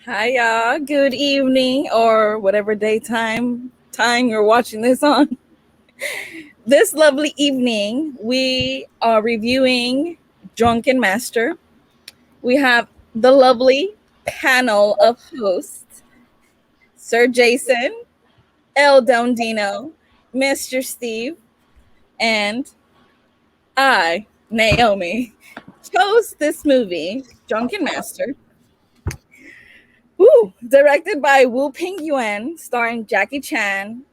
Hi, y'all. Good evening, or whatever daytime time you're watching this on. This lovely evening, we are reviewing Drunken Master. We have the lovely panel of hosts: Sir Jason, El Dondino, Mr. Steve, and I, Naomi, chose this movie, Drunken Master. Woo! Directed by Wu Ping Yuan, starring Jackie Chan,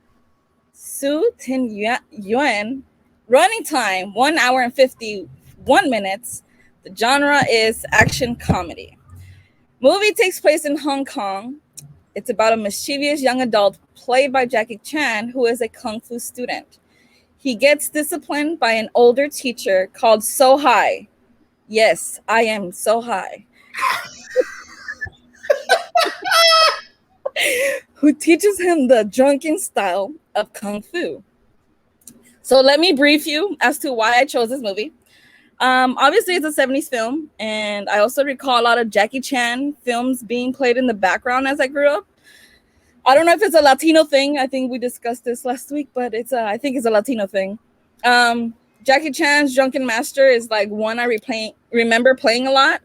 Su Tin Yuan. Running time 1 hour and 51 minutes. The genre is action comedy. Movie takes place in Hong Kong. It's about a mischievous young adult played by Jackie Chan who is a kung fu student. He gets disciplined by an older teacher called So High. Yes, I am So High, who teaches him the drunken style of kung fu. So let me brief you as to why I chose this movie. Obviously, it's a 70s film, and I also recall a lot of Jackie Chan films being played in the background as I grew up. I don't know if it's a Latino thing. I think we discussed this last week, but I think it's a Latino thing. Jackie Chan's Drunken Master is like one I remember playing a lot.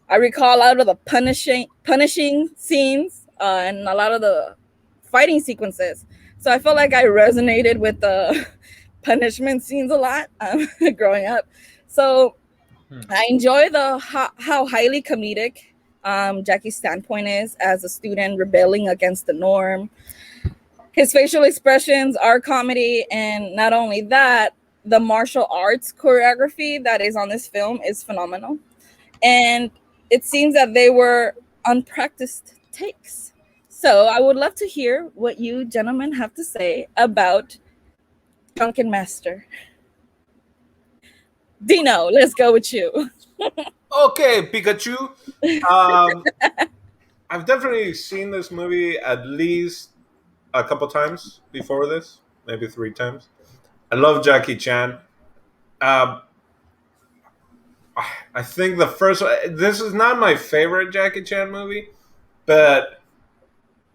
I recall a lot of the punishing scenes and a lot of the fighting sequences. So I felt like I resonated with the punishment scenes a lot growing up. So I enjoy how highly comedic Jackie's standpoint is as a student rebelling against the norm. His facial expressions are comedy, and not only that, the martial arts choreography that is on this film is phenomenal. And it seems that they were unpracticed takes. So I would love to hear what you gentlemen have to say about Drunken Master. Dino, let's go with you. Okay, Pikachu. Um, I've definitely seen this movie at least a couple times before this, maybe three times. I love Jackie Chan. Um, I think the first one, this is not my favorite Jackie Chan movie, but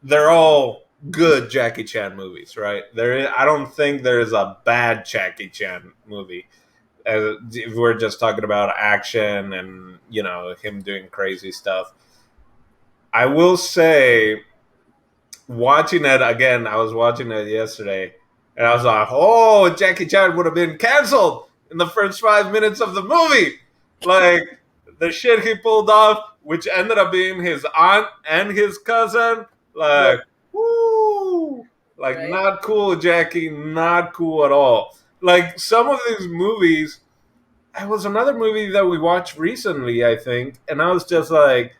they're all good Jackie Chan movies, right? I don't think there is a bad Jackie Chan movie. If we're just talking about action and him doing crazy stuff. I will say, watching it again, I was watching it yesterday, and I was like, "Oh, Jackie Chan would have been canceled in the first 5 minutes of the movie." Like the shit he pulled off, which ended up being his aunt and his cousin. Whoa, Like, woo, like right? not cool, Jackie, not cool at all. Like some of these movies, it was another movie that we watched recently, I think, and I was just like,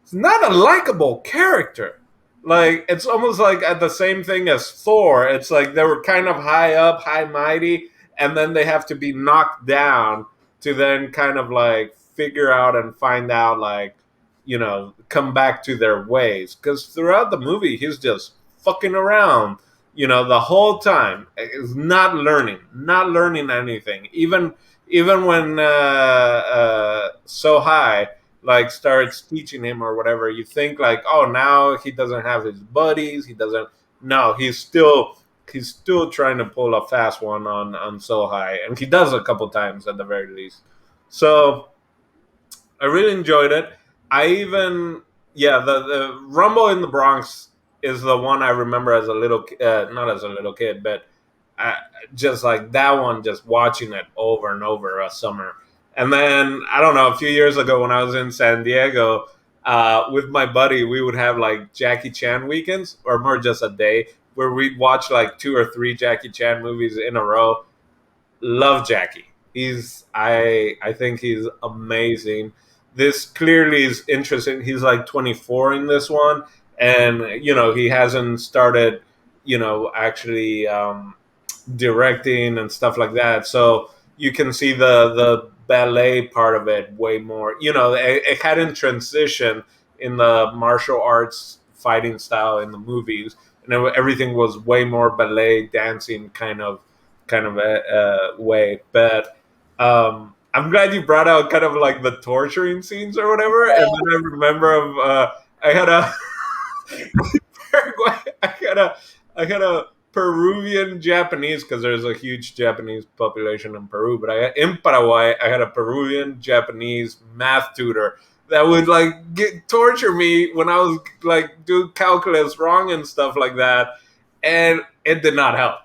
it's not a likable character. Like it's almost like at the same thing as Thor. It's like they were kind of high up, high mighty, and then they have to be knocked down to then kind of like figure out and find out, like, come back to their ways. Because throughout the movie, he's just fucking around, the whole time. Is not learning anything. Even when So High like starts teaching him or whatever, you think like, oh, now he doesn't have his buddies. He doesn't. No, he's still trying to pull a fast one on So High, and he does a couple times at the very least. So I really enjoyed it. I even yeah, the Rumble in the Bronx is the one I remember as a little not as a little kid, but I, just like that one, just watching it over and over a summer. And then I don't know, a few years ago when I was in San Diego with my buddy, we would have like Jackie Chan weekends, or more just a day, where we'd watch like two or three Jackie Chan movies in a row. Love Jackie. I think he's amazing. This clearly is interesting. He's like 24 in this one, and he hasn't started, actually directing and stuff like that. So you can see the ballet part of it way more. It hadn't transitioned in the martial arts fighting style in the movies, and everything was way more ballet dancing kind of a way. But I'm glad you brought out kind of like the torturing scenes or whatever. And then I remember of I had a Paraguay. I had a Peruvian Japanese because there's a huge Japanese population in Peru. But in Paraguay, I had a Peruvian Japanese math tutor that would like torture me when I was like do calculus wrong and stuff like that, and it did not help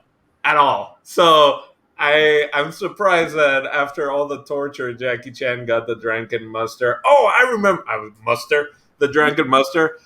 at all. So I'm surprised that after all the torture, Jackie Chan got the Drunken Master. Oh, I remember. I was Muster, the Drunken Master.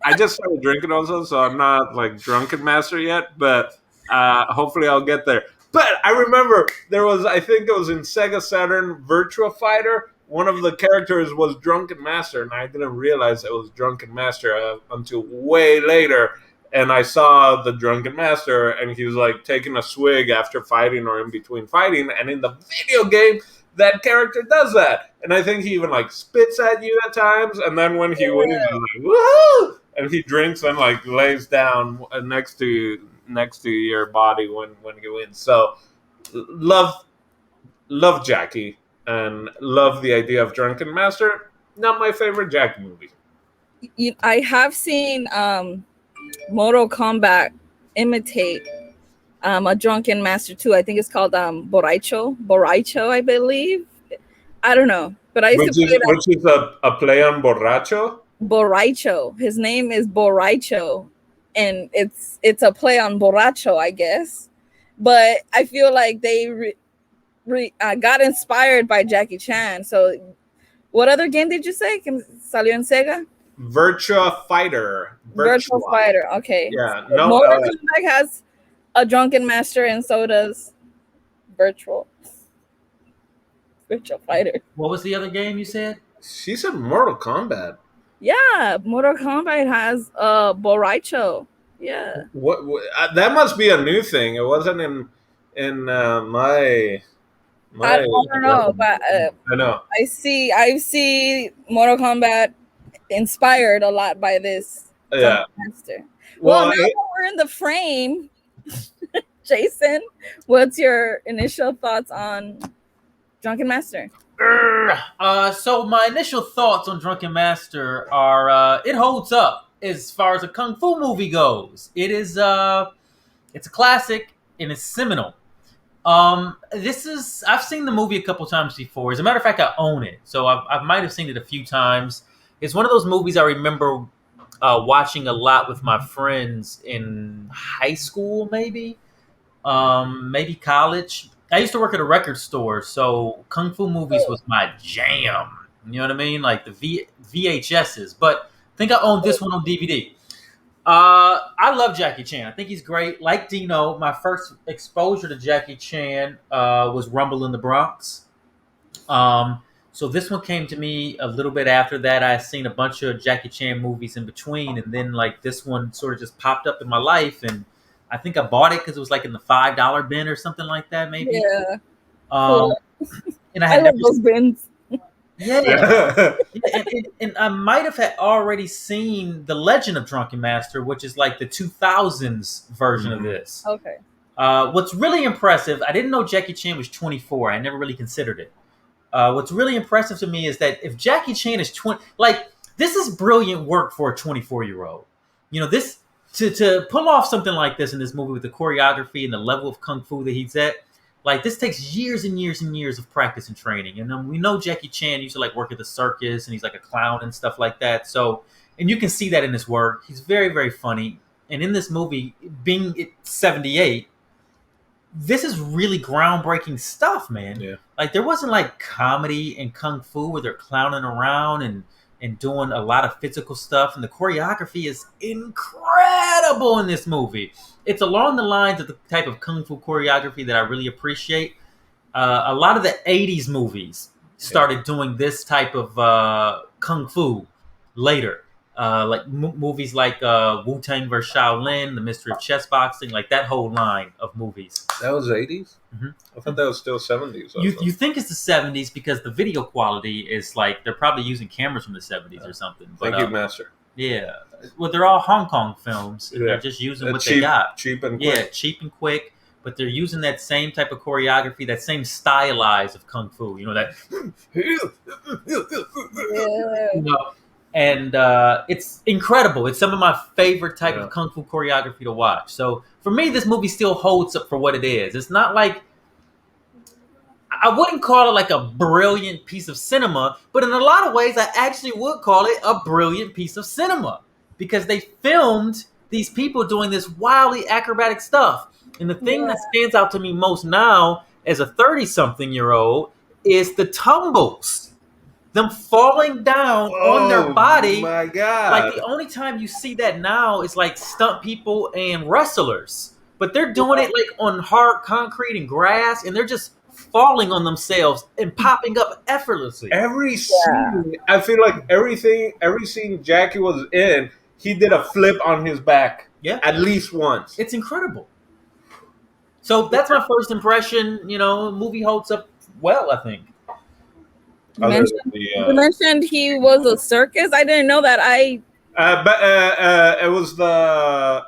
I just started drinking also, so I'm not like Drunken Master yet, but hopefully I'll get there. But I remember there was, I think it was in Sega Saturn Virtua Fighter. One of the characters was Drunken Master, and I didn't realize it was Drunken Master until way later. And I saw the Drunken Master, and he was like taking a swig after fighting or in between fighting. And in the video game, that character does that. And I think he even like spits at you at times. And then when he wins, he's like, woohoo! And he drinks and like lays down next to your body when he wins. So love Jackie and love the idea of Drunken Master. Not my favorite Jackie movie. I have seen Mortal Kombat imitate a Drunken Master too. I think it's called Borracho, I believe. I don't know, but I used to play that. Which is a play on Borracho? Borracho. His name is Borracho, and it's a play on Borracho, I guess. But I feel like they got inspired by Jackie Chan. So, what other game did you say? Salió en Sega? Virtua Fighter. Virtua Fighter. Okay. Yeah. So Mortal Kombat has a Drunken Master, and so does Virtua Fighter. What was the other game you said? She said Mortal Kombat. Yeah, Mortal Kombat has Borracho. Yeah. What that must be a new thing. It wasn't in my. I don't know, but I know. I see Mortal Kombat inspired a lot by this Master. Well, now that we're in the frame, Jason, what's your initial thoughts on Drunken Master? So my initial thoughts on Drunken Master are it holds up as far as a kung fu movie goes. It is it's a classic and it's seminal. I've seen the movie a couple times before. As a matter of fact, I own it, so I might have seen it a few times. It's one of those movies I remember watching a lot with my friends in high school, maybe college. I used to work at a record store, so kung fu movies was my jam. You know what I mean? Like the VHSs. But I think I owned this one on DVD. I love Jackie Chan. I think he's great. Like Dino, my first exposure to Jackie Chan was Rumble in the Bronx. So this one came to me a little bit after that. I had seen a bunch of Jackie Chan movies in between, and then like this one sort of just popped up in my life, and I think I bought it because it was like in the $5 bin or something like that, maybe. Yeah. And I love those bins. Yeah. and I might have had already seen The Legend of Drunken Master, which is like the 2000s version of this. Okay. What's really impressive, I didn't know Jackie Chan was 24. I never really considered it. What's really impressive to me is that if Jackie Chan is 20, like this is brilliant work for a 24-year-old. You know, this to pull off something like this in this movie with the choreography and the level of kung fu that he's at. Like this takes years and years and years of practice and training. And we know Jackie Chan used to like work at the circus and he's like a clown and stuff like that. So, and you can see that in his work. He's very, very funny. And in this movie, being 78, this is really groundbreaking stuff, man. Yeah. Like there wasn't like comedy and kung fu where they're clowning around and doing a lot of physical stuff. And the choreography is incredible in this movie. It's along the lines of the type of kung fu choreography that I really appreciate. A lot of the 80s movies started doing this type of kung fu later. Like movies like Wu-Tang vs. Shaolin, The Mystery of Chess Boxing, like that whole line of movies. That was 80s? Mm-hmm. I thought that was still 70s. You think it's the 70s because the video quality is like, they're probably using cameras from the 70s or something. But, Thank you, Master. Yeah. Well, they're all Hong Kong films. And they're just using what they got. Cheap and quick. Yeah, cheap and quick. But they're using that same type of choreography, that same stylized of kung fu. You know, that... Yeah. You know, and it's incredible. It's some of my favorite type Yeah. of kung fu choreography to watch. So for me, this movie still holds up for what it is. It's not like, I wouldn't call it like a brilliant piece of cinema, but in a lot of ways, I actually would call it a brilliant piece of cinema because they filmed these people doing this wildly acrobatic stuff. And the thing that stands out to me most now as a 30-something-year-old is the tumbles, them falling down on their body. My God. Like the only time you see that now is like stunt people and wrestlers, but they're doing it like on hard concrete and grass, and they're just falling on themselves and popping up effortlessly. Every scene, I feel like every scene Jackie was in, he did a flip on his back. Yeah. At least once. It's incredible. So that's my first impression. The movie holds up well, I think. You mentioned he was a circus. I didn't know that. It was the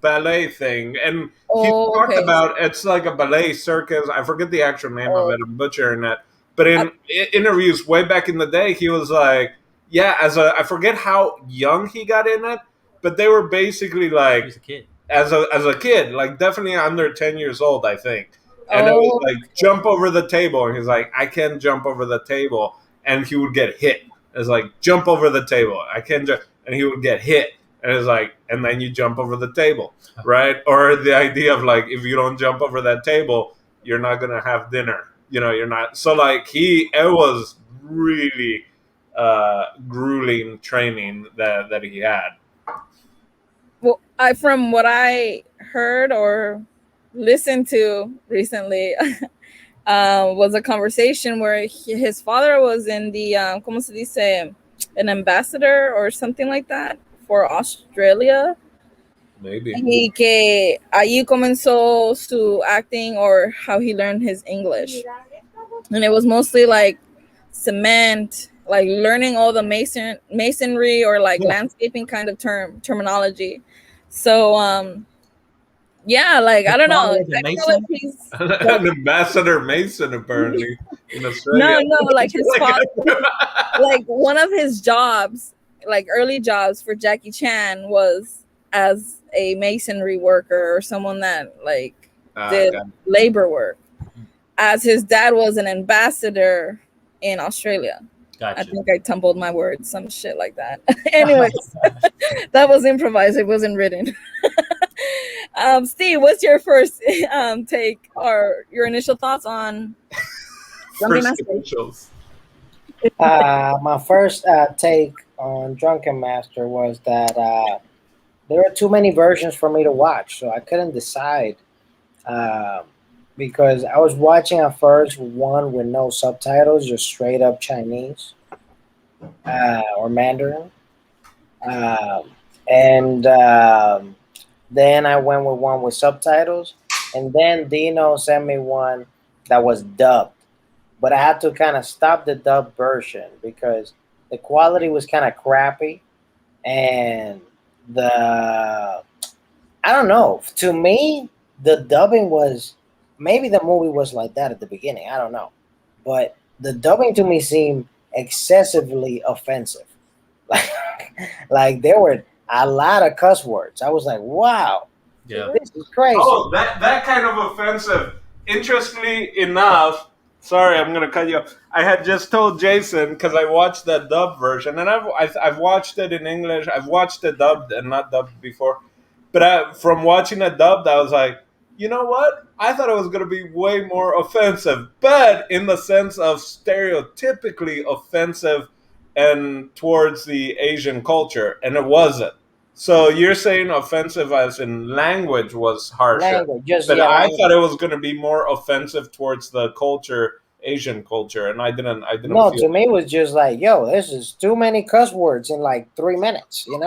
ballet thing, and he talked about it's like a ballet circus. I forget the actual name of it. I'm butchering it. But in interviews way back in the day, he was like, "Yeah, I forget how young he got in it, but they were basically like He's a kid. as a kid, like definitely under 10 years old, I think." And it was like jump over the table, and he's like, "I can't jump over the table," and he would get hit. It's like jump over the table. I can't jump, and he would get hit. And it's like, and then you jump over the table, right? Or the idea of like, if you don't jump over that table, you're not gonna have dinner. You're not. So like it was really grueling training that he had. Well, from what I heard or listened to recently, was a conversation where his father was in the ¿cómo se dice? An ambassador or something like that for Australia. Maybe. Y que allí comenzó su acting, or how he learned his English. And it was mostly like cement, like learning all the masonry or like landscaping kind of terminology. So yeah, like I don't know. I feel like he's an ambassador Mason apparently in Australia. No, like his father, like one of his jobs, like early jobs for Jackie Chan was as a masonry worker or someone that like did labor work, as his dad was an ambassador in Australia. Gotcha. I think I tumbled my words, some shit like that. Anyways, that was improvised. It wasn't written. Steve, what's your first take or your initial thoughts on Drunken Master? My first take on Drunken Master was that there are too many versions for me to watch, so I couldn't decide because I was watching at first one with no subtitles, just straight up Chinese or Mandarin, and then I went with one with subtitles, and then Dino sent me one that was dubbed. But I had to kind of stop the dub version because the quality was kind of crappy. And I don't know. To me, the dubbing was, maybe the movie was like that at the beginning. I don't know. But the dubbing to me seemed excessively offensive. Like there were a lot of cuss words. I was like, wow, this is crazy. Oh, that kind of offensive. Interestingly enough, sorry, I'm gonna cut you off. I had just told Jason because I watched the dubbed version, and I've watched it in English. I've watched it dubbed and not dubbed before, but from watching it dubbed, I was like, you know what? I thought it was gonna be way more offensive, but in the sense of stereotypically offensive and towards the Asian culture, and it wasn't. So you're saying offensive as in language was harsher, but I thought it was going to be more offensive towards the culture, Asian culture, and I didn't. No, to me it was just like, yo, this is too many cuss words in like 3 minutes. I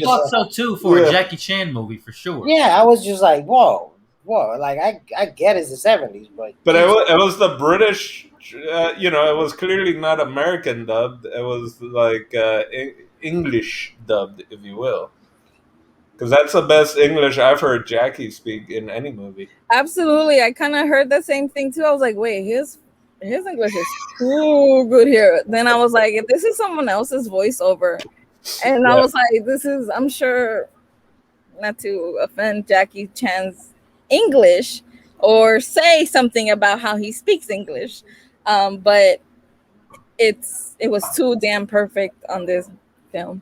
thought so too for a Jackie Chan movie for sure. Yeah, I was just like, whoa. Like I get it's the 70s, but it was the British. It was clearly not American dubbed. It was like English dubbed, if you will. Because that's the best English I've heard Jackie speak in any movie. Absolutely. I kind of heard the same thing too. I was like, wait, his his English is too good here. Then I was like, if this is someone else's voiceover, and I Yeah. was like, this is, I'm sure, not to offend Jackie Chan's English or say something about how he speaks English, but it was too damn perfect on this film.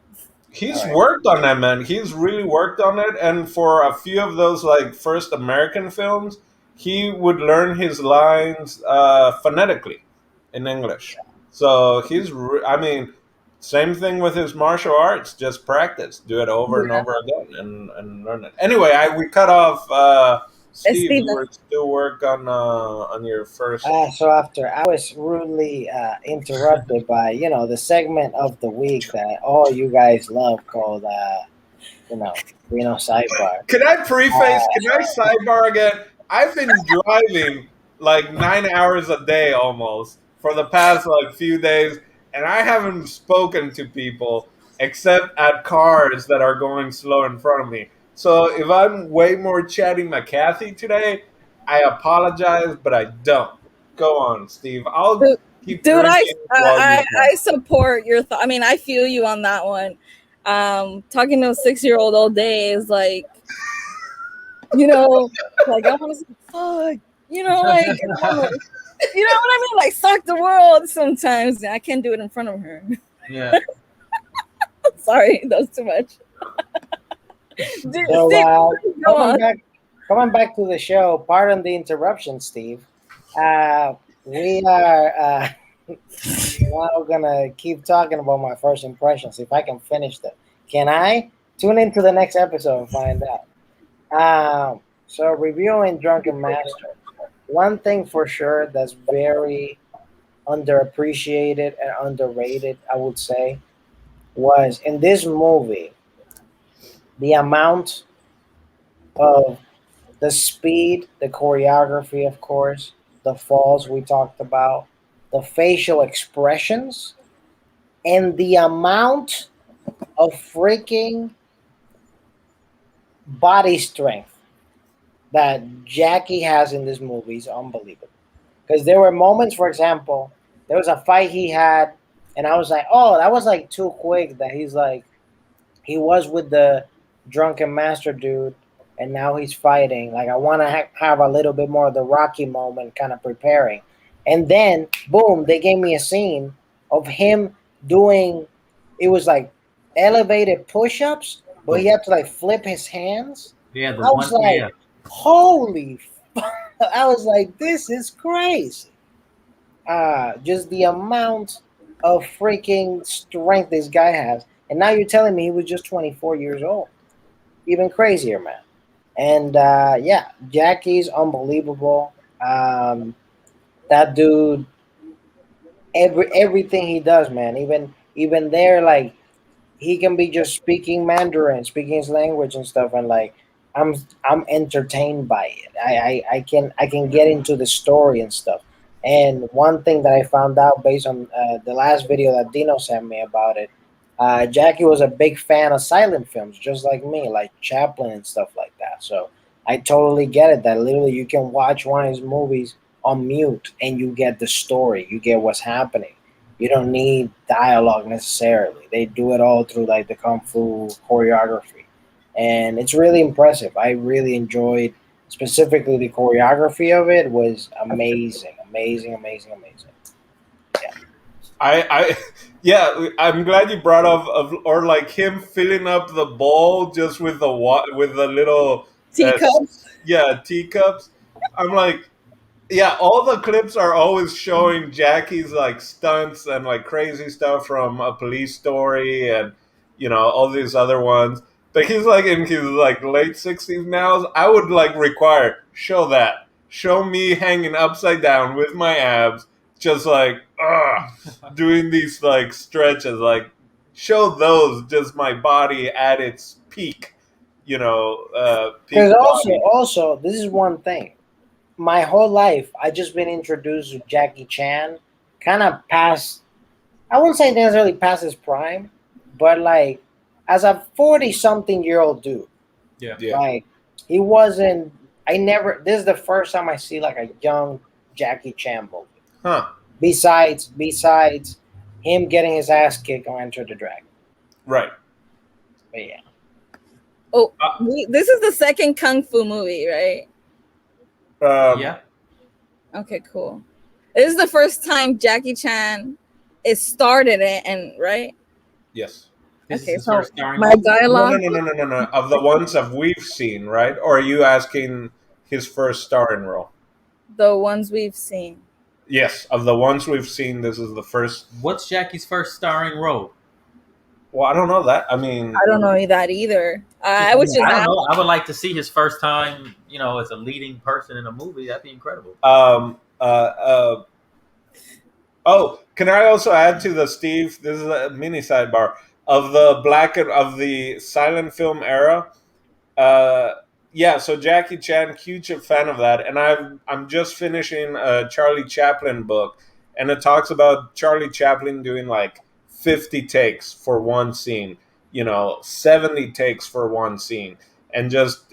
He's All right. worked on that, man. He's really worked on it, and for a few of those like first American films, he would learn his lines phonetically in English. So I mean, same thing with his martial arts. Just practice, do it over and Yeah. over again, and learn it. Anyway, we cut off. Steve, you Steven. were still work on your first. So after I was rudely interrupted by the segment of the week that all you guys love called you know sidebar. Can I preface? Can I sidebar again? I've been driving like 9 hours a day almost for the past like few days, and I haven't spoken to people except at cars that are going slow in front of me. So if I'm way more chatty McCarthy today, I apologize, but I don't. Go on, Steve. I'll keep Dude, drinking while you talk. I support your thought. I mean, I feel you on that one. Talking to a 6-year-old all day is like, like I want to say fuck, like I wanna, you know what I mean? Like suck the world sometimes. I can't do it in front of her. Yeah. Sorry, that was too much. Dude, So Steve, go on. coming back to the show. Pardon the interruption, Steve. We are now gonna keep talking about my first impressions. If I can finish them, can I? Tune into the next episode and find out. So reviewing Drunken Master. One thing for sure that's very underappreciated and underrated, I would say, was in this movie the amount of the speed, the choreography, of course, the falls we talked about, the facial expressions, and the amount of freaking body strength that Jackie has in this movie is unbelievable. Because there were moments, for example, there was a fight he had, and I was like, oh, that was like too quick. That he's like, he was with the drunken master dude, and now he's fighting. Like, I want to have a little bit more of the Rocky moment, kind of preparing. And then, boom, they gave me a scene of him doing. It was like elevated push-ups, but he had to like flip his hands. Yeah, the I was one. like, Yeah, holy! I was like, this is crazy. Just the amount of freaking strength this guy has. And now you're telling me he was just 24 years old. Even crazier, man. And yeah, Jackie's unbelievable. That dude, everything he does, man. Even there, like he can be just speaking Mandarin, speaking his language and stuff, and like I'm I'm entertained by it. I can get into the story and stuff. And one thing that I found out based on the last video that Dino sent me about it, Jackie was a big fan of silent films, just like me, like Chaplin and stuff like that. So I totally get it. That literally you can watch one of his movies on mute and you get the story, you get what's happening. You don't need dialogue necessarily. They do it all through like the kung fu choreography, and it's really impressive. I really enjoyed specifically the choreography of it was amazing, amazing, amazing, amazing. I yeah, I'm glad you brought up or like him filling up the bowl just with with the little Teacups. yeah, teacups. I'm like, yeah, all the clips are always showing Jackie's like stunts and like crazy stuff from A Police Story and all these other ones. But he's like in his like late 60s now. I would like require show me hanging upside down with my abs, just like doing these like stretches. Like show those, just my body at its peak. Peak Because body. also, this is one thing. My whole life, I just been introduced to Jackie Chan, kind of past. I wouldn't say necessarily past his prime, but like as a 40-something-year-old dude. yeah. Yeah. Like he wasn't. I never. This is the first time I see like a young Jackie Chan movie. Huh. Besides him getting his ass kicked on Enter the Dragon. Right. But yeah. Oh, Uh, this is the second kung fu movie, right? Yeah. Okay, cool. This is the first time Jackie Chan is starred in it, and right? Yes. This Okay, is his so first starring my role. No, dialogue, no. Of the ones that we've seen, right? Or are you asking his first starring role? the ones we've seen. Yes, of the ones we've seen, this is the first. What's Jackie's first starring role? Well, I don't know that. I mean, I don't know that either. I was I just don't know. I would like to see his first time, as a leading person in a movie. That'd be incredible. oh, can I also add to the Steve? This is a mini sidebar of the of the silent film era. Uh, yeah, so Jackie Chan, huge fan of that, and I'm just finishing a Charlie Chaplin book, and it talks about Charlie Chaplin doing like 50 takes for one scene, 70 takes for one scene, and just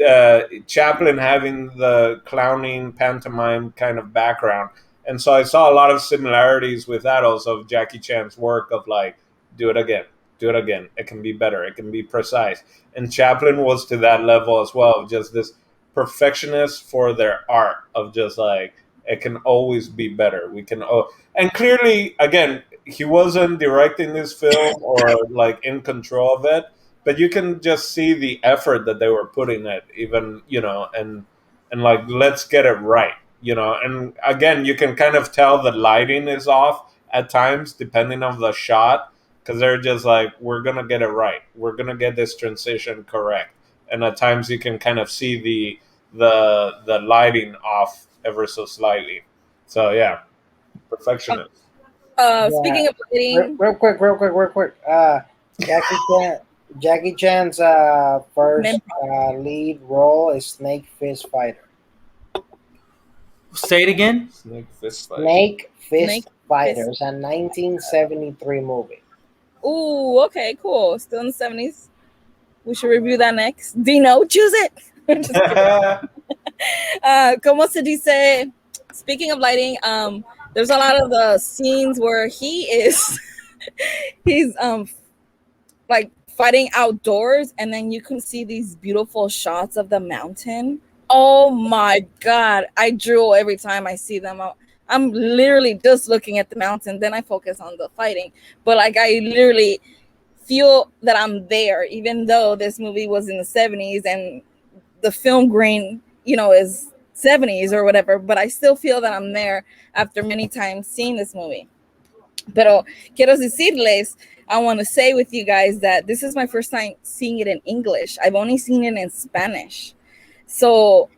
Chaplin having the clowning pantomime kind of background, and so I saw a lot of similarities with that also of Jackie Chan's work of like do it again, do it again. It can be better. It can be precise, and Chaplin was to that level as well, just this perfectionist for their art of just like it can always be better. We can, and clearly, again, he wasn't directing this film or like in control of it, but you can just see the effort that they were putting it, even and like let's get it right, and again, you can kind of tell the lighting is off at times depending on the shot because they're just like we're gonna get it right, we're gonna get this transition correct, and at times you can kind of see the lighting off ever so slightly. So yeah, perfectionist. Speaking Yeah. of lighting, Real quick. Jackie Chan. Jackie Chan's first lead role is Snake Fist Fighter. Say it again. Snake fist fight. Snake Fist Snake Fighter. Fist. It's a 1973 movie. Ooh, okay, cool. Still in the 70s. We should review that next. Dino, choose it. Just kidding. Como se dice? Speaking of lighting, there's a lot of the scenes where he's like fighting outdoors, and then you can see these beautiful shots of the mountain. Oh my god, I drool every time I see them. I'm literally just looking at the mountain, then I focus on the fighting. But like I literally feel that I'm there, even though this movie was in the 70s and the film grain, is 70s or whatever, but I still feel that I'm there after many times seeing this movie. Pero quiero decirles, I want to say with you guys that this is my first time seeing it in English. I've only seen it in Spanish. So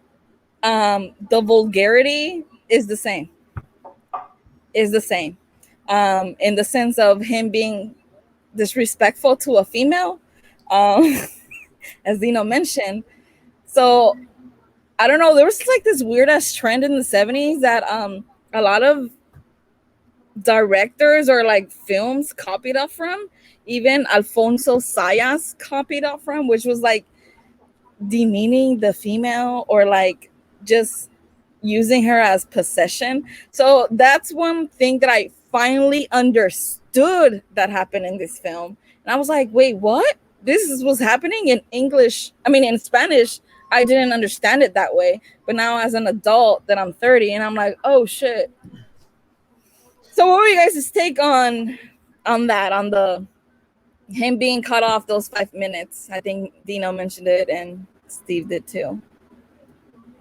the vulgarity is the same. In the sense of him being disrespectful to a female, as Dino mentioned. So I don't know. There was like this weird ass trend in the 70s that a lot of directors or like films copied off from. Even Alfonso Sayas copied off from, which was like demeaning the female or like just using her as possession. So that's one thing that I finally understood that happened in this film. And I was like, wait, what? Was happening in English. I mean, in Spanish, I didn't understand it that way. But now as an adult that I'm 30 and I'm like, oh shit. So what were you guys' take on that, on the him being cut off those 5 minutes? I think Dino mentioned it and Steve did too.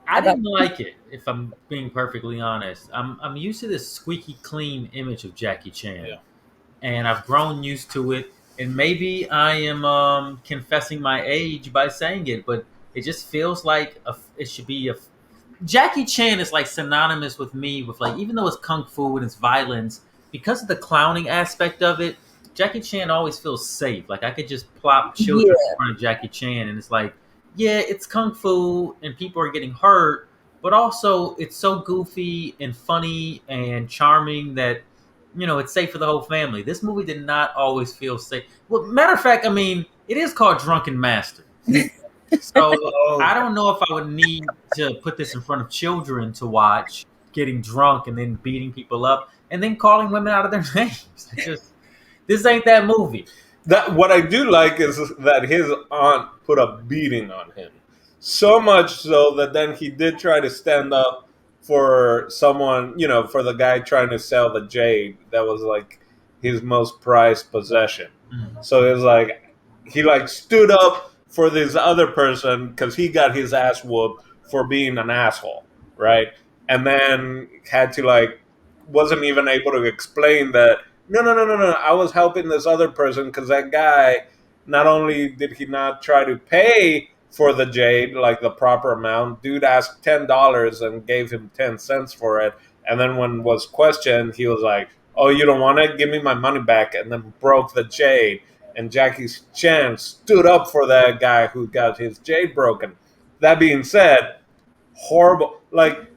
I didn't like it, if I'm being perfectly honest. I'm used to this squeaky clean image of Jackie Chan, Yeah. and I've grown used to it. And maybe I am confessing my age by saying it, but it just feels like it should be a. Jackie Chan is like synonymous with me with like, even though it's kung fu and it's violence, because of the clowning aspect of it, Jackie Chan always feels safe. Like I could just plop children in front of Jackie Chan and it's like, yeah, it's kung fu and people are getting hurt, but also it's so goofy and funny and charming that it's safe for the whole family. This movie did not always feel safe. Well, matter of fact, I mean, it is called Drunken Master. So I don't know if I would need to put this in front of children to watch, getting drunk and then beating people up. and then calling women out of their names. This ain't that movie. That what I do like is that his aunt put a beating on him, so much so that then he did try to stand up for someone, for the guy trying to sell the jade that was like his most prized possession. So it was like he like stood up for this other person because he got his ass whooped for being an asshole, right? And then had to like wasn't even able to explain that no. I was helping this other person because that guy, not only did he not try to pay for the jade, like the proper amount, dude asked $10 and gave him 10 cents for it. And then when was questioned, he was like, oh, you don't want it? Give me my money back. And then broke the jade. And Jackie Chan stood up for that guy who got his jade broken. That being said, horrible. Like,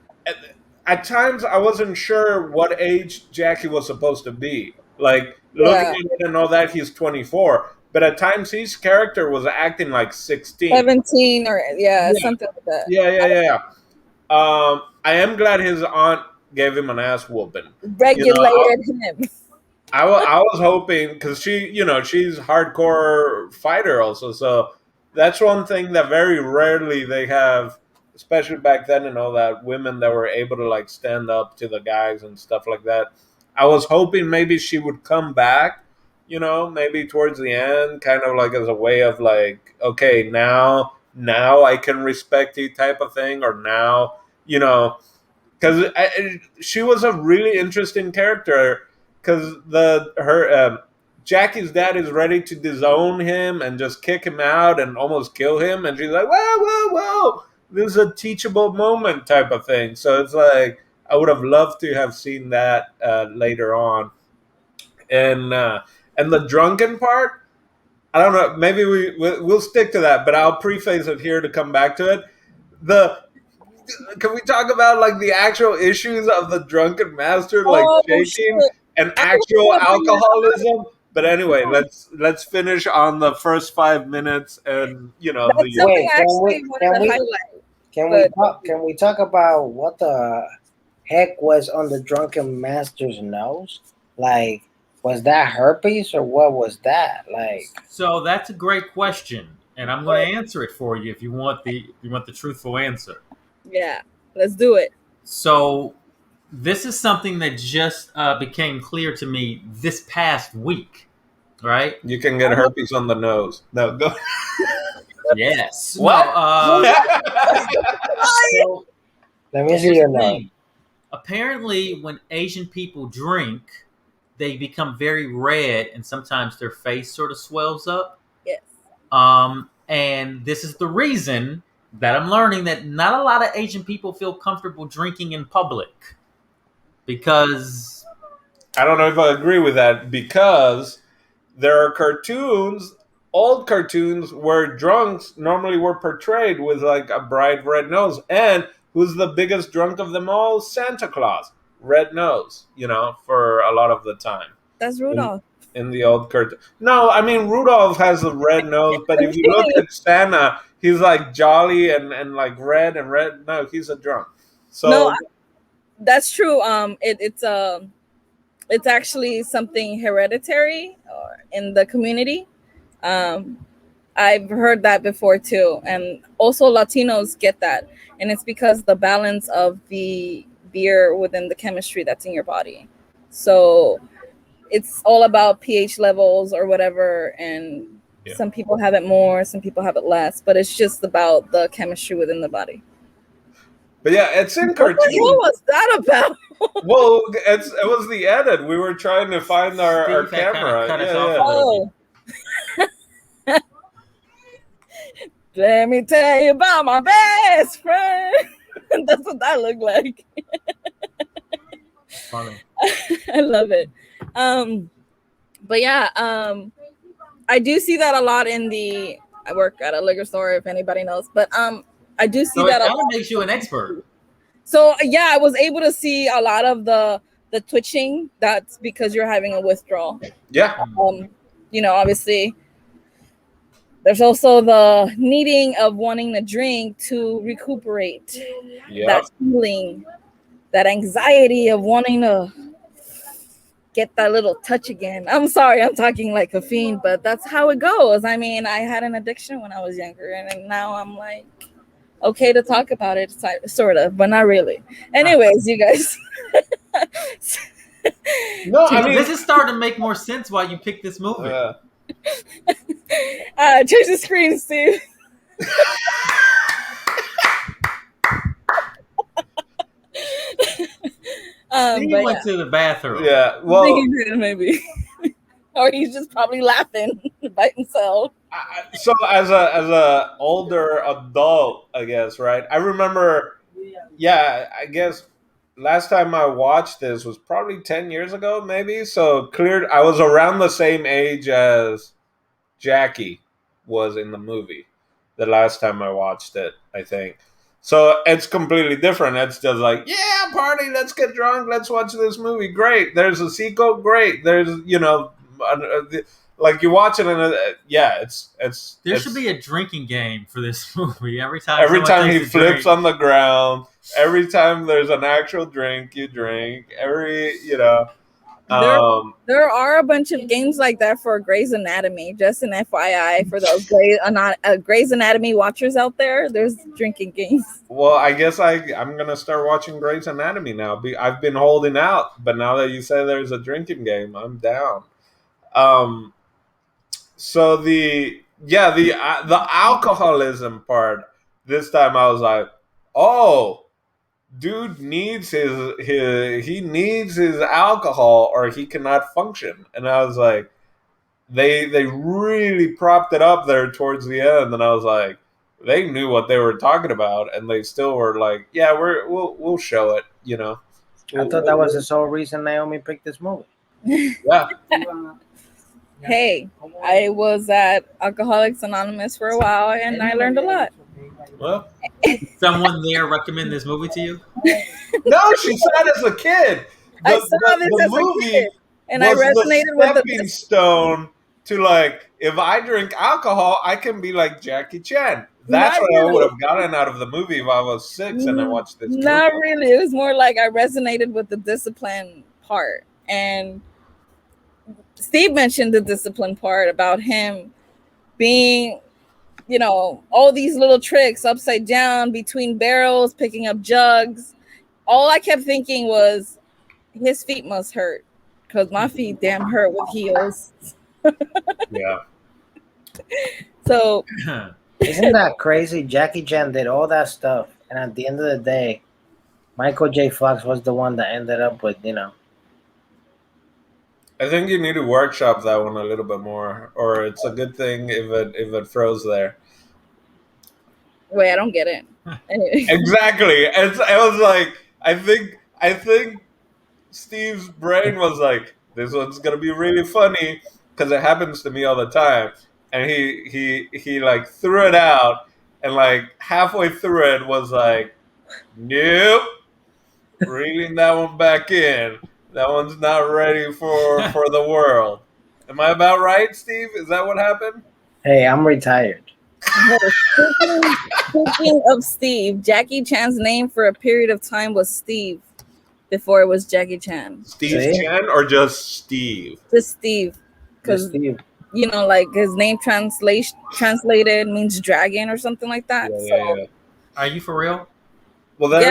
at times I wasn't sure what age Jackie was supposed to be. Like, looking at it and all that, he's 24. But at times his character was acting like 16. 17 or something like that. Yeah. I am glad his aunt gave him an ass whooping. Regulated him. I was hoping, because she's hardcore fighter also. So that's one thing that very rarely they have, especially back then and all that, women that were able to like stand up to the guys and stuff like that. I was hoping maybe she would come back, maybe towards the end, kind of like as a way of like, okay, now I can respect you type of thing, or now, because she was a really interesting character, because Jackie's dad is ready to disown him and just kick him out and almost kill him, and she's like, whoa, this is a teachable moment type of thing. So it's like I would have loved to have seen that later on. And the drunken part, I don't know, maybe we'll stick to that, but I'll preface it here to come back to it. Can we talk about like the actual issues of the drunken master, like shaking and actual alcoholism? But anyway, let's finish on the first 5 minutes, and Can we talk about what the heck was on the drunken master's nose? Like, was that herpes or what was that? Like, so that's a great question, and I'm going to answer it for you if you want the truthful answer. Yeah, let's do it. So this is something that just became clear to me this past week, right? You can get herpes on the nose. No, go. Yes. What? So, let me see your nose. Apparently, when Asian people drink, they become very red, and sometimes their face sort of swells up. Yes. And this is the reason that I'm learning that not a lot of Asian people feel comfortable drinking in public, because I don't know if I agree with that, because there are old cartoons, where drunks normally were portrayed with like a bright red nose. And who's the biggest drunk of them all? Santa Claus. Red nose, for a lot of the time. That's Rudolph. In the old cartoon. No, I mean, Rudolph has a red nose, but if you look at Santa, he's like jolly and like red and red. No, he's a drunk. So no, that's true. It's actually something hereditary in the community. I've heard that before too, and also Latinos get that, and it's because the balance of the beer within the chemistry that's in your body. So it's all about pH levels or whatever, and some people have it more, some people have it less, but it's just about the chemistry within the body. But yeah, it's in cartoon. What was that about? Well, it was the edit. We were trying to find our camera. Oh. Let me tell you about my best friend. That's what that looked like. Funny. I love it. But yeah, I do see that a lot I work at a liquor store, if anybody knows, but I do see that a lot. Makes you an expert. So yeah, I was able to see a lot of the twitching. That's because you're having a withdrawal. Yeah. Obviously there's also the needing of wanting to drink to recuperate. That feeling, that anxiety of wanting to get that little touch again. I'm sorry, I'm talking like a fiend, but that's how it goes. I mean, I had an addiction when I was younger, and now I'm like okay to talk about it, sort of, but not really. Anyways, you guys. No, I mean, This is starting to make more sense why you picked this movie. Change the screen, Steve. Steve went to the bathroom. Yeah, I well, think he did, maybe. Or he's just probably laughing by himself. so as a older adult, I guess, right? I remember, yeah, I guess last time I watched this was probably 10 years ago, maybe. So clear, I was around the same age as Jackie was in the movie the last time I watched it, I think. So it's completely different. It's just like, yeah, party, let's get drunk, let's watch this movie. Great. There's a sequel. Great. There's, like you watch it and yeah, There should be a drinking game for this movie. Every time he flips on the ground, every time there's an actual drink, you drink. There are a bunch of games like that for Grey's Anatomy. Just an FYI for those Grey's Anatomy watchers out there. There's drinking games. Well, I guess I'm gonna start watching Grey's Anatomy now. I've been holding out, but now that you say there's a drinking game, I'm down. So the alcoholism part. This time I was like, oh, dude needs he needs his alcohol or he cannot function. And I was like, they really propped it up there towards the end, and I was like, they knew what they were talking about, and they still were like, yeah, we'll show it, I thought that was the sole reason Naomi picked this movie. Yeah. Hey, I was at Alcoholics Anonymous for a while, and I learned a lot. Well, someone there recommend this movie to you? No, she saw it as a kid. I saw this as a kid, and I resonated with the stepping stone to, like, if I drink alcohol, I can be like Jackie Chan. That's what I would have gotten out of the movie if I was 6 and I watched this. Not really. It was more like I resonated with the discipline part, and Steve mentioned the discipline part about him being, all these little tricks upside down between barrels, picking up jugs. All I kept thinking was his feet must hurt, because my feet damn hurt with heels. Yeah. So isn't that crazy? Jackie Chan did all that stuff, and at the end of the day, Michael J. Fox was the one that ended up with, I think you need to workshop that one a little bit more, or it's a good thing if it froze there. Wait, I don't get it. Anyway. Exactly. It was like, I think Steve's brain was like, this one's gonna be really funny because it happens to me all the time, and he like threw it out, and like halfway through it was like, nope, reeling that one back in. That one's not ready for the world. Am I about right, Steve? Is that what happened? Hey, I'm retired. Speaking of Steve, Jackie Chan's name for a period of time was Steve before it was Jackie Chan. Steve Chan or just Steve? Just Steve. Because, like his name translated means dragon or something like that. Yeah. Are you for real? Well, is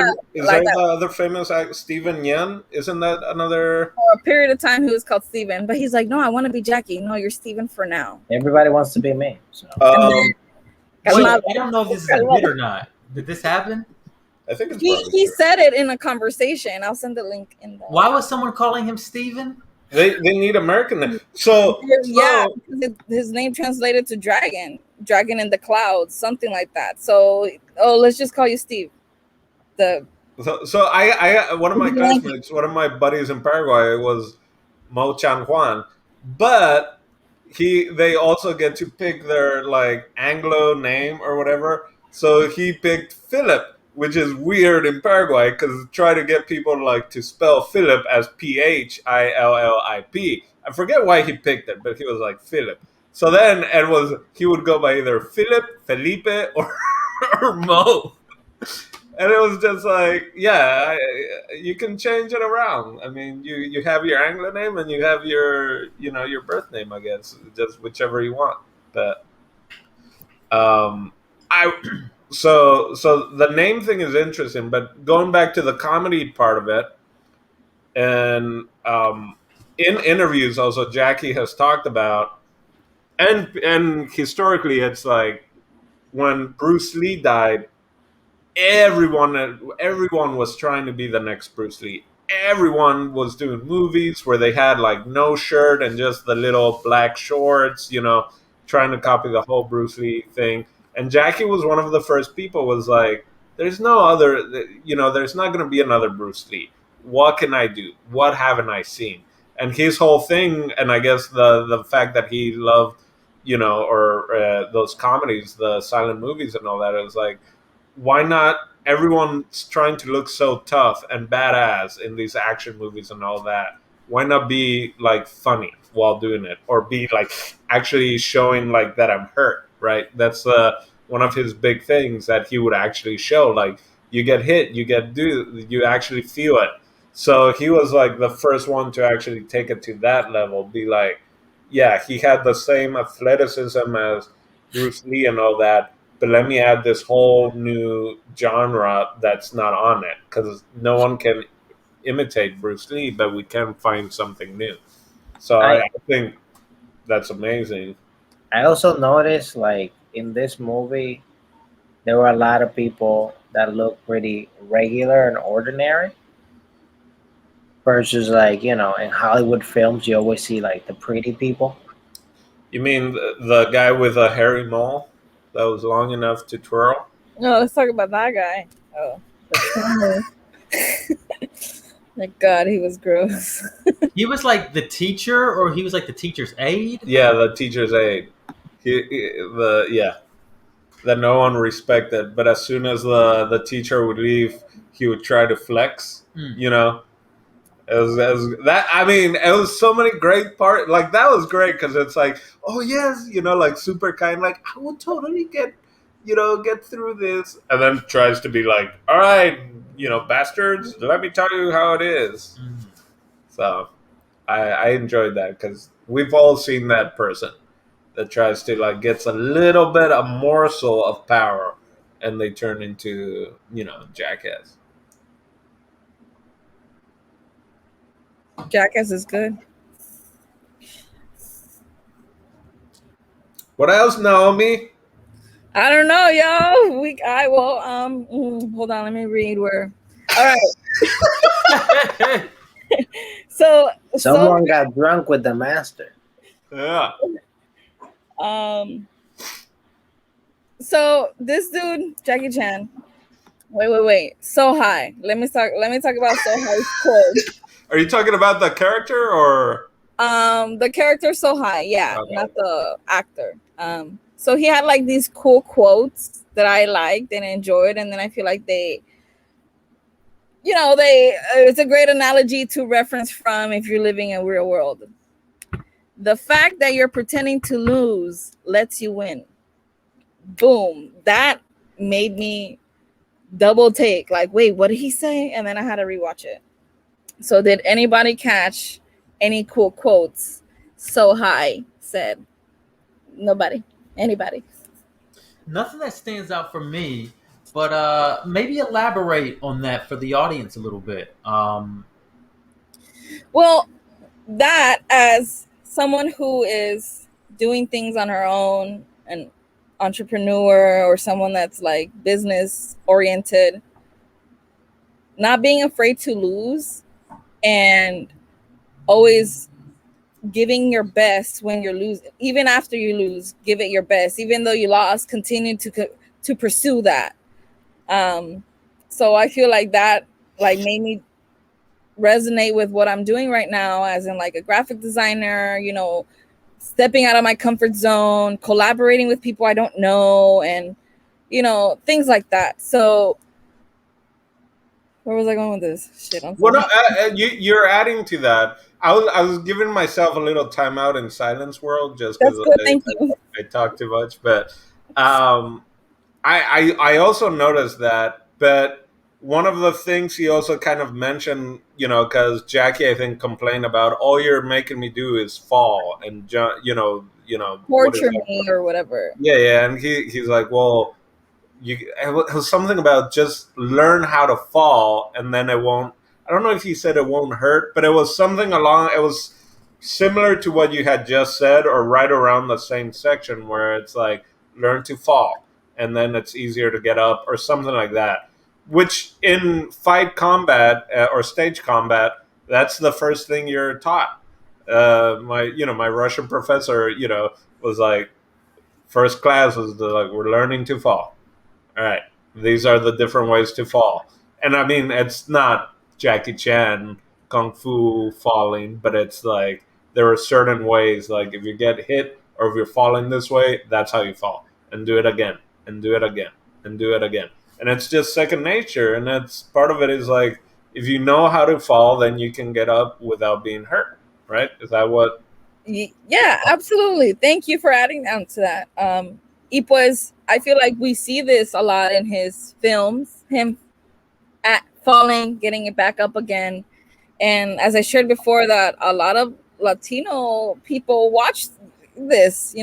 like there the other famous actor, Steven Yeun? Isn't that another? For a period of time, he was called Steven, but he's like, no, I want to be Jackie. No, you're Steven for now. Everybody wants to be me. So. Wait, I don't know if this is a bit or not. Did this happen? I think he said it in a conversation. I'll send the link in there. Why was someone calling him Steven? They need American name. So his name translated to dragon in the clouds, something like that. So let's just call you Steve. So I one of my classmates, one of my buddies in Paraguay was Mo Chan Juan, but they also get to pick their like Anglo name or whatever. So he picked Philip, which is weird in Paraguay because try to get people like to spell Philip as Phillip. I forget why he picked it, but he was like Philip. So then he would go by either Philip, Felipe, or Mo. And it was just like, yeah, you can change it around. I mean, you have your Anglo name and you have your, your birth name, I guess, just whichever you want. But I so the name thing is interesting, but going back to the comedy part of it, and in interviews also Jackie has talked about, and historically it's like when Bruce Lee died, everyone was trying to be the next Bruce Lee. Everyone was doing movies where they had like no shirt and just the little black shorts, trying to copy the whole Bruce Lee thing. And Jackie was one of the first people was like, there's no other, there's not going to be another Bruce Lee. What can I do? What haven't I seen? And his whole thing, and I guess the fact that he loved, or those comedies, the silent movies and all that, it was like, why not? Everyone's trying to look so tough and badass in these action movies and all that. Why not be like funny while doing it, or be like actually showing like that I'm hurt? Right. That's one of his big things that he would actually show. Like you get hit, you actually feel it. So he was like the first one to actually take it to that level. Be like, yeah, he had the same athleticism as Bruce Lee and all that, but let me add this whole new genre that's not on it, because no one can imitate Bruce Lee, but we can find something new. So I think that's amazing. I also noticed, like, in this movie, there were a lot of people that look pretty regular and ordinary. Versus, like, in Hollywood films, you always see, like, the pretty people. You mean the guy with a hairy mole that was long enough to twirl? No, let's talk about that guy. Oh, the my God, he was gross. He was like the teacher, or he was like the teacher's aide. Yeah, the teacher's aide. That no one respected. But as soon as the teacher would leave, he would try to flex. You know, as that. I mean, it was so many great parts. Like that was great because it's like, oh yes, like super kind. Like I would totally get through this, and then tries to be like, all right, bastards, let me tell you how it is. So I enjoyed that because we've all seen that person that tries to like gets a little bit a morsel of power, and they turn into jackass. Jackass is good. What else, Naomi? I don't know, y'all. Hold on, let me read where. All right. So Someone got drunk with the master. Yeah. So this dude, Jackie Chan. Wait. So High. Let me talk about So High's quote. Are you talking about the character or the character So High, yeah, okay. Not the actor. So he had like these cool quotes that I liked and enjoyed, and then I feel like it's a great analogy to reference from if you're living in real world. The fact that you're pretending to lose lets you win. Boom. That made me double take. Like, wait, what did he say? And then I had to rewatch it. So did anybody catch any cool quotes So High said? Nobody. Anybody? Nothing that stands out for me, but maybe elaborate on that for the audience a little bit. Well, that as someone who is doing things on her own, an entrepreneur or someone that's like business oriented, not being afraid to lose and always giving your best when you're losing, even after you lose, give it your best. Even though you lost, continue to pursue that. So I feel like that like made me resonate with what I'm doing right now, as in like a graphic designer, stepping out of my comfort zone, collaborating with people I don't know, and things like that. So where was I going with this? Shit. Well, no, you're adding to that. I was giving myself a little timeout in Silence World just because Thank you. I talk too much. But I also noticed that. But one of the things he also kind of mentioned, because Jackie, I think, complained about all you're making me do is fall and what is Torture that? me or whatever. Yeah, and he's like, well, it was something about just learn how to fall, and then it won't. I don't know if he said it won't hurt, but it was something along. It was similar to what you had just said, or right around the same section where it's like learn to fall, and then it's easier to get up, or something like that. Which in fight combat or stage combat, that's the first thing you're taught. My Russian professor, was like, first class was like, we're learning to fall. All right, these are the different ways to fall. And I mean, it's not Jackie Chan kung fu falling, but it's like there are certain ways, like if you get hit or if you're falling this way, that's how you fall. And do it again, and do it again, and do it again. And it's just second nature. And that's part of it is like, if you know how to fall, then you can get up without being hurt, right? Is that what? Yeah, absolutely. Thank you for adding on to that. Y pues, I feel like we see this a lot in his films, him at falling, getting it back up again. And as I shared before, that a lot of Latino people watch this.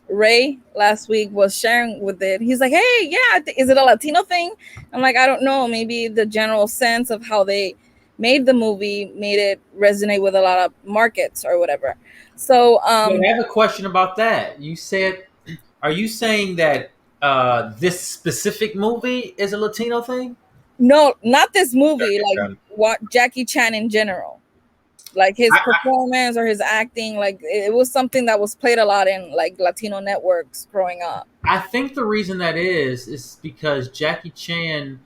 Ray last week was sharing with it. He's like, "Hey, yeah, is it a Latino thing?" I'm like, "I don't know. Maybe the general sense of how they made the movie made it resonate with a lot of markets or whatever." So, Wait, I have a question about that. You said, are you saying that this specific movie is a Latino thing? no, not this movie. Jackie Like Chan. what Jackie Chan in general, like his performance or his acting. Like it was something that was played a lot in like Latino networks growing up. I think the reason that is because Jackie Chan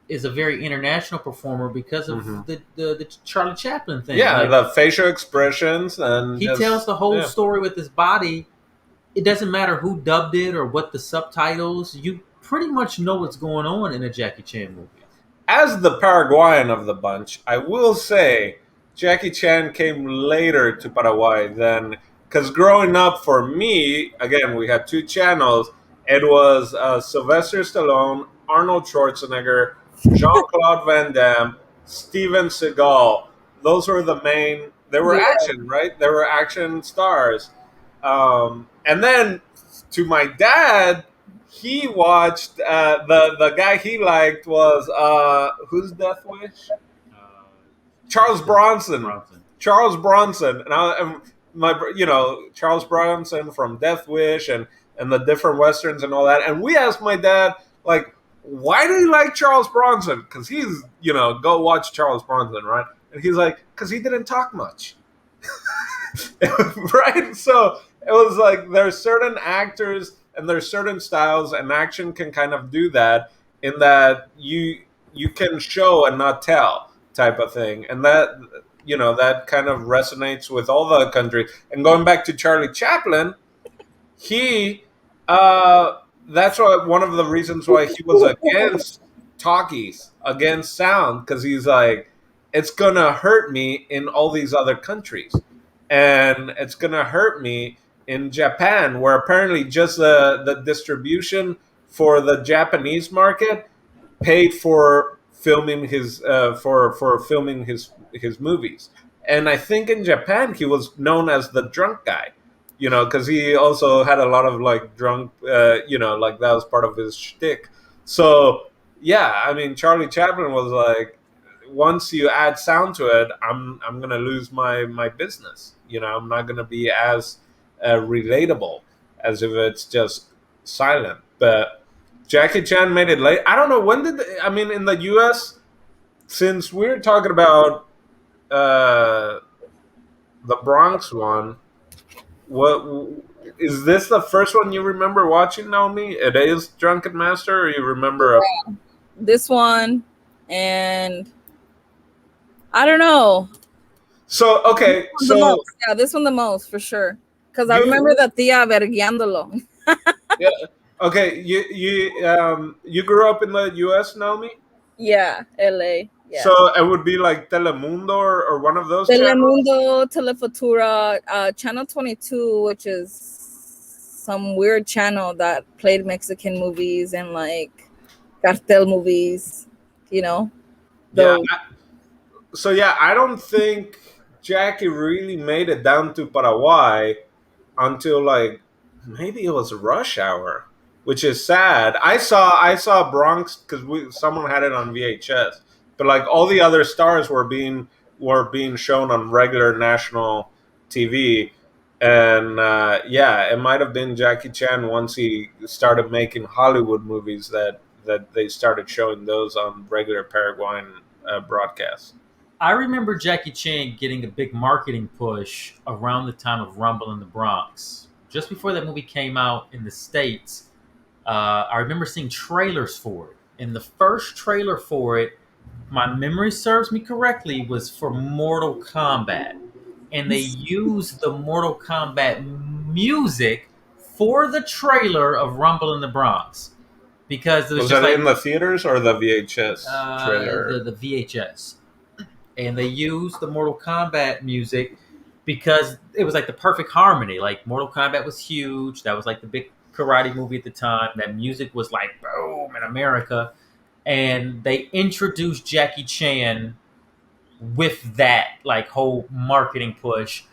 is a very international performer because of the Charlie Chaplin thing. Yeah, Like, the facial expressions, and he tells the whole story with his body. It doesn't matter who dubbed it or what the subtitles. You pretty much know what's going on in a Jackie Chan movie. As the Paraguayan of the bunch, I will say Jackie Chan came later to Paraguay than, because growing up for me, again, we had two channels. It was Sylvester Stallone, Arnold Schwarzenegger, Jean Claude Van Damme, Steven Seagal. Those were the main. They were Yeah. action, right? They were action stars. And then to my dad, he watched the guy he liked was who's Death Wish? Charles Bronson. Charles Bronson, and Charles Bronson from Death Wish and the different westerns and all that. And we asked my dad, like, why do you like Charles Bronson? Because he's go watch Charles Bronson, right? And he's like, because he didn't talk much. Right? So it was like there's certain actors and there's certain styles, and action can kind of do that in that you can show and not tell type of thing, and that kind of resonates with all the countries. And going back to Charlie Chaplin, he that's why one of the reasons why he was against talkies, against sound, because he's like, it's gonna hurt me in all these other countries, and it's gonna hurt me in Japan, where apparently just the distribution for the Japanese market paid for filming his for filming his movies. And I think in Japan he was known as the drunk guy, because he also had a lot of like drunk, like that was part of his shtick. So yeah, I mean, Charlie Chaplin was like, once you add sound to it, I'm gonna lose my business. I'm not gonna be as relatable as if it's just silent. But Jackie Chan made it late. I don't know when in the U.S., since we're talking about the Bronx one. What is this the first one you remember watching, Naomi? It is Drunken Master, or you remember? This one, and I don't know. So okay, so yeah, this one the most for sure, because I remember the tia verguiándolo. Yeah. Okay, you grew up in the U.S., Naomi? Yeah, LA. Yeah. So it would be like Telemundo or one of those channels? Telemundo, Telefutura, Channel 22, which is some weird channel that played Mexican movies and like cartel movies, you know. Yeah. Those. So yeah, I don't think Jackie really made it down to Paraguay until like maybe it was Rush Hour, which is sad. I saw Bronx because someone had it on VHS, but like all the other stars were being shown on regular national TV, and yeah, it might have been Jackie Chan once he started making Hollywood movies that they started showing those on regular Paraguayan broadcasts. I remember Jackie Chan getting a big marketing push around the time of Rumble in the Bronx. Just before that movie came out in the States, I remember seeing trailers for it. And the first trailer for it, my memory serves me correctly, was for Mortal Kombat. And they used the Mortal Kombat music for the trailer of Rumble in the Bronx. Because it was Was just that like in the theaters or the VHS trailer? the VHS. And they used the Mortal Kombat music because it was like the perfect harmony. Like Mortal Kombat was huge. That was like the big karate movie at the time. That music was like boom in America. And they introduced Jackie Chan with that like whole marketing push.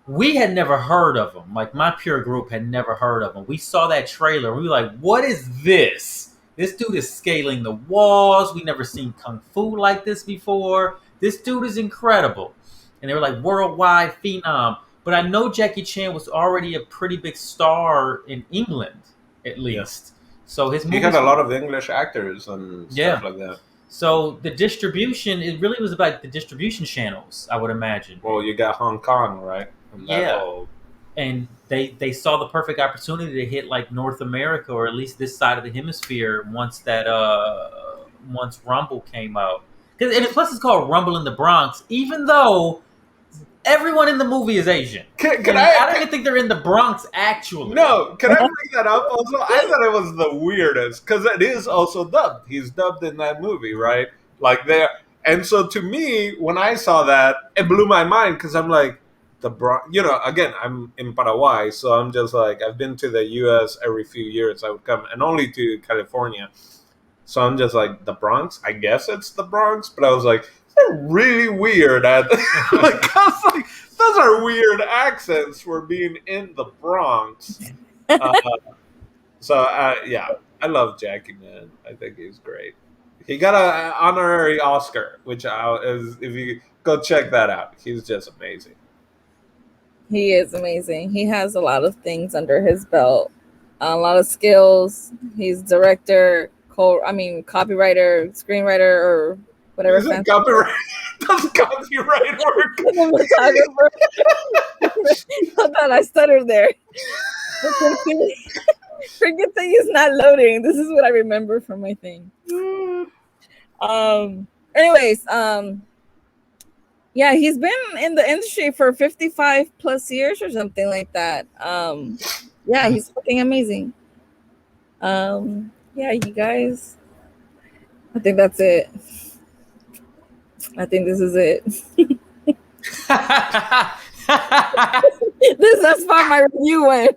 We had never heard of him. Like my peer group had never heard of him. We saw that trailer. We were like, what is this? This dude is scaling the walls. We never seen kung fu like this before. This dude is incredible. And they were like worldwide phenom. But I know Jackie Chan was already a pretty big star in England, at least. So his He movies had a lot of English actors and Yeah. stuff like that. So the distribution, it really was about the distribution channels, I would imagine. Well, you got Hong Kong, right? And that Yeah. whole- And they saw the perfect opportunity to hit like North America, or at least this side of the hemisphere, once Rumble came out. And plus it's called Rumble in the Bronx, even though everyone in the movie is Asian. Can And I don't even think they're in the Bronx actually. No, can I bring that up? Also, I thought it was the weirdest because it is also dubbed. He's dubbed in that movie, right? Like there, and so to me, when I saw that, it blew my mind because I'm like, the Bronx. You know, again, I'm in Paraguay, so I'm just like, I've been to the U.S. every few years. I would come, and only to California. So I'm just like, the Bronx. I guess it's the Bronx, but I was like, they're really weird at like, I was like, those are weird accents for being in the Bronx. Yeah, I love Jackie, man. I think he's great. He got an honorary Oscar, which is, if you go check that out, he's just amazing. He is amazing. He has a lot of things under his belt, a lot of skills. He's director, copywriter, screenwriter, or whatever. Is it copyright? Does copyright work? Cinematographer. Hold on, I stuttered there. Forget that he's not loading. This is what I remember from my thing. Anyways, yeah, he's been in the industry for 55 plus years or something like that. Yeah, he's fucking amazing. Yeah, you guys, I think that's it. I think this is it. That's far my review went.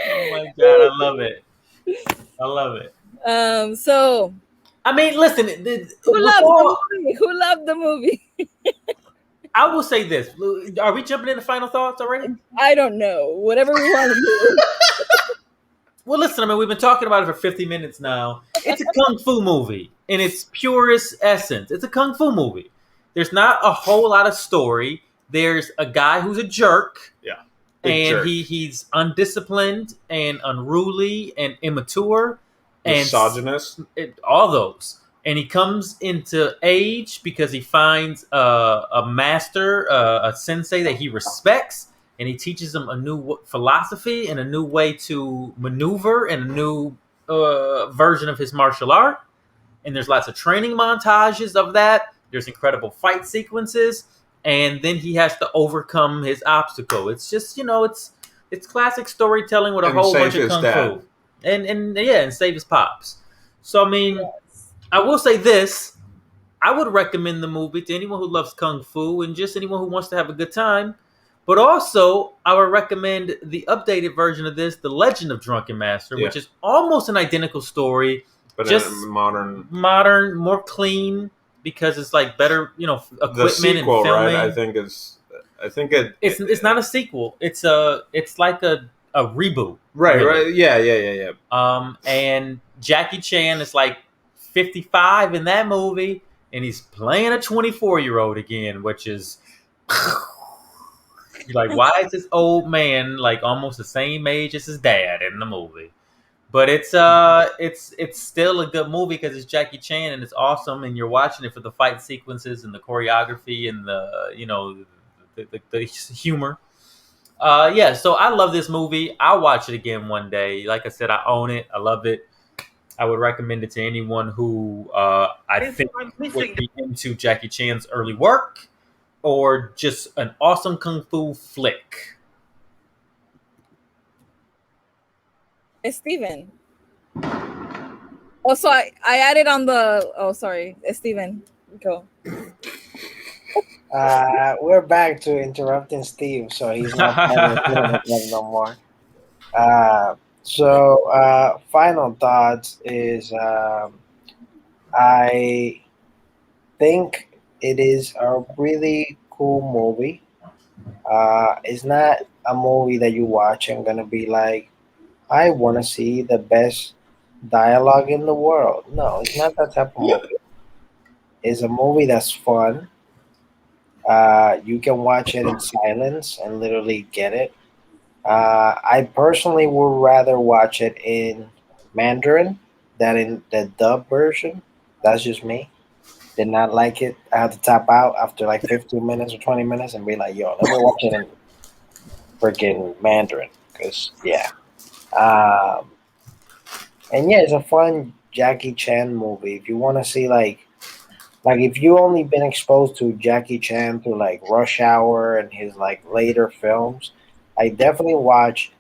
Oh my god, I love it. I love it. So I mean, listen, who loved the movie? Who loved the movie? I will say this. Are we jumping into final thoughts already? I don't know. Whatever we want to do. Well, listen, I mean, we've been talking about it for 50 minutes now. It's a kung fu movie in its purest essence. It's a kung fu movie. There's not a whole lot of story. There's a guy who's a jerk. Yeah. And jerk. he's undisciplined and unruly and immature. Misogynist. And all those. And he comes into age because he finds a master, a sensei that he respects. And he teaches him a new philosophy and a new way to maneuver and a new version of his martial art. And there's lots of training montages of that. There's incredible fight sequences. And then he has to overcome his obstacle. It's just, it's classic storytelling with a whole bunch of kung fu. And save his pops. So, I mean, I will say this. I would recommend the movie to anyone who loves kung fu and just anyone who wants to have a good time. But also, I would recommend the updated version of this, The Legend of Drunken Master, which is almost an identical story. But just in modern, more clean because it's like better, the equipment sequel, and filming. right? I think It's not a sequel. It's like a reboot. right, really. right, yeah. And Jackie Chan is like 55 in that movie, and he's playing a 24-year-old again, which is like, why is this old man like almost the same age as his dad in the movie? But it's still a good movie because it's Jackie Chan and it's awesome, and you're watching it for the fight sequences and the choreography and the humor. Yeah, so I love this movie. I'll watch it again one day. Like I said, I own it. I love it. I would recommend it to anyone who I think would be into Jackie Chan's early work or just an awesome kung fu flick. It's Steven. Oh, so I added on the. Oh, sorry, it's Steven. Go. We're back to interrupting Steve, so he's not having a no more. Final thoughts is I think it is a really cool movie. It's not a movie that you watch and gonna be like, I want to see the best dialogue in the world. No, it's not that type of movie. It's a movie that's fun. You can watch it in silence and literally get it. I personally would rather watch it in Mandarin than in the dub version. That's just me. Did not like it. I had to tap out after like 15 minutes or 20 minutes and be like, yo, let me watch it in freaking Mandarin. Because, yeah. Um, and yeah, it's a fun Jackie Chan movie. If you want to see like if you only been exposed to Jackie Chan through like Rush Hour and his like later films, I definitely watch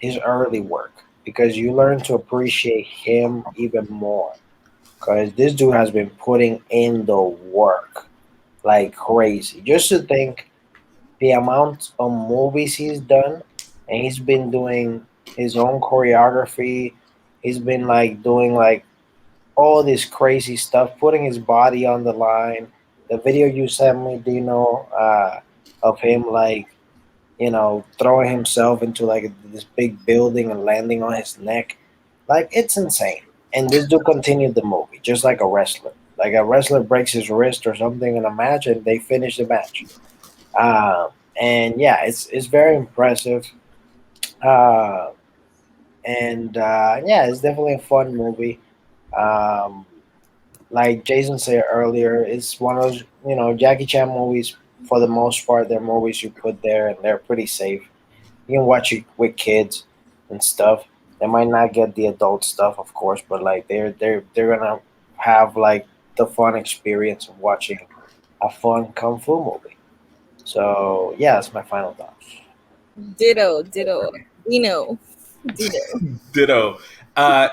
his early work because you learn to appreciate him even more. Because this dude has been putting in the work like crazy. Just to think the amount of movies he's done, and he's been doing his own choreography. He's been like doing like all this crazy stuff, putting his body on the line. The video you sent me, Dino, of him like throwing himself into like this big building and landing on his neck, like it's insane. And this dude continued the movie just like a wrestler. Like a wrestler breaks his wrist or something in a match, and they finish the match. Um, and yeah, it's very impressive. Uh, and Yeah, it's definitely a fun movie. Um, like Jason said earlier, it's one of those Jackie Chan movies. For the most part, they're movies you put there, and they're pretty safe. You can watch it with kids and stuff. They might not get the adult stuff, of course, but like they're gonna have like the fun experience of watching a fun kung fu movie. So yeah, that's my final thoughts. Ditto. Ditto. Ditto.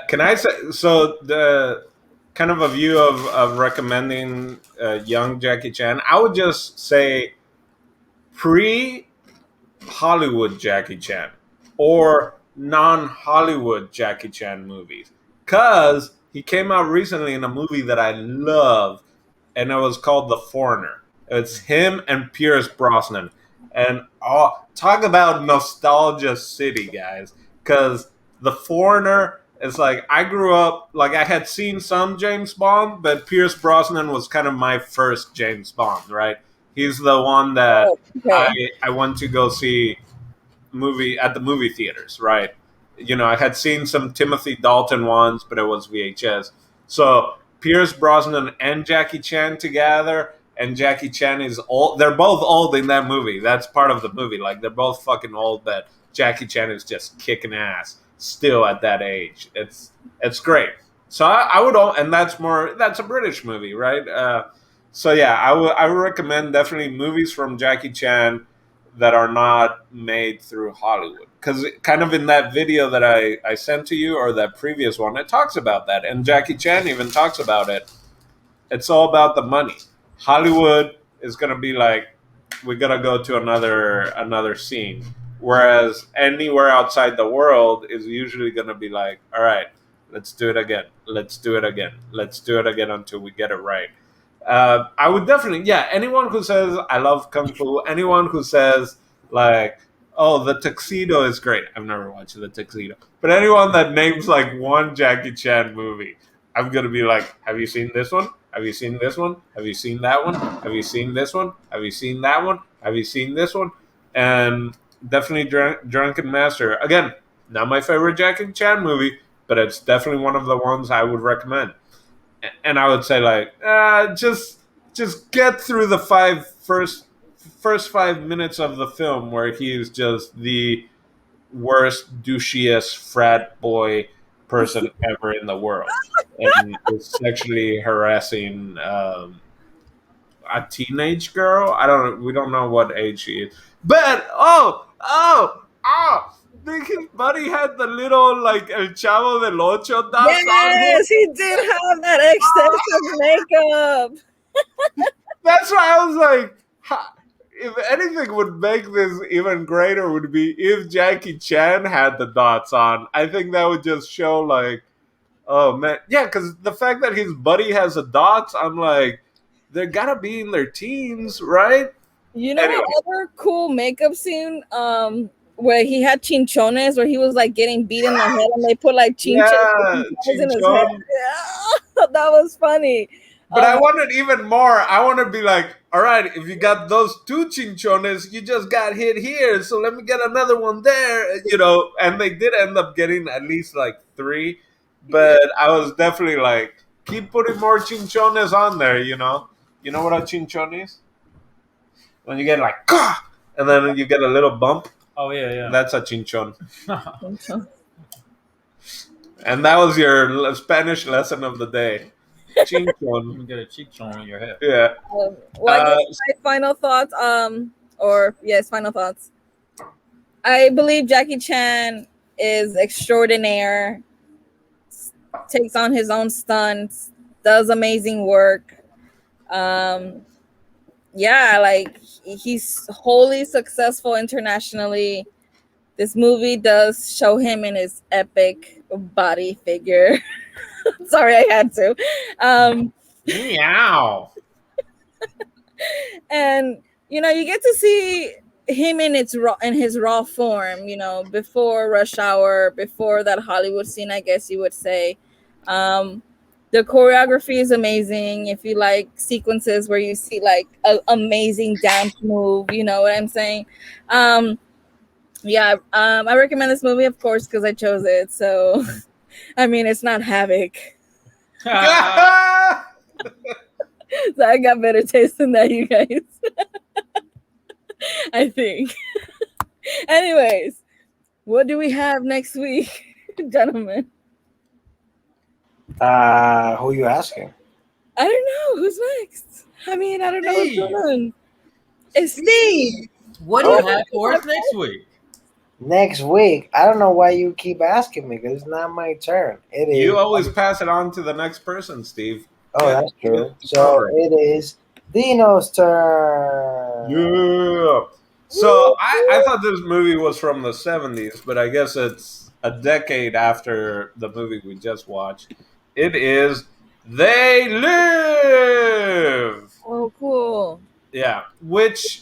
Can I say so? The kind of a view of recommending young Jackie Chan. I would just say pre Hollywood Jackie Chan or non Hollywood Jackie Chan movies. Because he came out recently in a movie that I love, and it was called The Foreigner. It's him and Pierce Brosnan. And talk about nostalgia city, guys. Because The Foreigner is like, I grew up, like, I had seen some James Bond, but Pierce Brosnan was kind of my first James Bond, right? He's the one that Oh, okay. I went to go see movie at the movie theaters, right? I had seen some Timothy Dalton ones, but it was VHS. So Pierce Brosnan and Jackie Chan together, and Jackie Chan is old. They're both old in that movie. That's part of the movie. Like they're both fucking old, but Jackie Chan is just kicking ass still at that age. It's great. So I would, and that's a British movie, right? So yeah, I would recommend definitely movies from Jackie Chan that are not made through Hollywood. Because kind of in that video that I sent to you or that previous one, it talks about that. And Jackie Chan even talks about it. It's all about the money. Hollywood is going to be like, we got to go to another scene. Whereas anywhere outside the world is usually going to be like, all right, Let's do it again. Let's do it again. Let's do it again until we get it right. I would definitely, yeah. Anyone who says I love kung fu, anyone who says like, oh, the tuxedo is great. I've never watched the tuxedo, but anyone that names like one Jackie Chan movie, I'm gonna be like, have you seen this one? Have you seen this one? Have you seen that one? Have you seen this one? Have you seen that one? Have you seen this one? And definitely Drunken Master. Again, not my favorite Jackie Chan movie, but it's definitely one of the ones I would recommend. And I would say like, just get through the first 5 minutes of the film where he is just the worst, douchiest frat boy person ever in the world, and is sexually harassing a teenage girl. I don't. We don't know what age she is, but oh. His buddy had the little like El Chavo del Ocho dots on him. Yes, he did have that extensive makeup. That's why I was like, if anything would make this even greater, would be if Jackie Chan had the dots on. I think that would just show like, oh man, yeah, because the fact that his buddy has the dots, I'm like, they gotta be in their teens, right? You know Anyway. what other cool makeup scene? Where he had chinchones, where he was like getting beat in the head, and they put like chinchones in his head. Chinchon. Yeah, that was funny. But I wanted even more. I want to be like, all right, if you got those two chinchones, you just got hit here, so let me get another one there, you know. And they did end up getting at least like 3, but I was definitely like, keep putting more chinchones on there, you know. You know what a chinchon is? When you get like, Gah! And then you get a little bump. Oh yeah. That's a chinchon. And that was your Spanish lesson of the day. Chinchon. You get a chinchon on your head. Yeah. Well, I guess my final thoughts. Final thoughts. I believe Jackie Chan is extraordinaire. Takes on his own stunts. Does amazing work. Like he's wholly successful internationally. This movie does show him in his epic body figure. Sorry, I had to. Meow. And you get to see him in his raw form. Before Rush Hour, before that Hollywood scene, I guess you would say. The choreography is amazing. If you like sequences where you see like an amazing dance move, you know what I'm saying? I recommend this movie, of course, because I chose it. So, I mean, it's not Havoc. So I got better taste than that, you guys. I think. Anyways, what do we have next week, gentlemen? Who you asking? I don't know. Who's next? I mean, I don't know what's going on. It's Steve. What do you have for us next week? Next week, I don't know why you keep asking me because it's not my turn. It is. You always pass it on to the next person, Steve. Oh, that's true. So it is Dino's turn. Yeah. So I thought this movie was from the 70s, but I guess it's a decade after the movie we just watched. It is They Live. Oh, cool. Yeah, which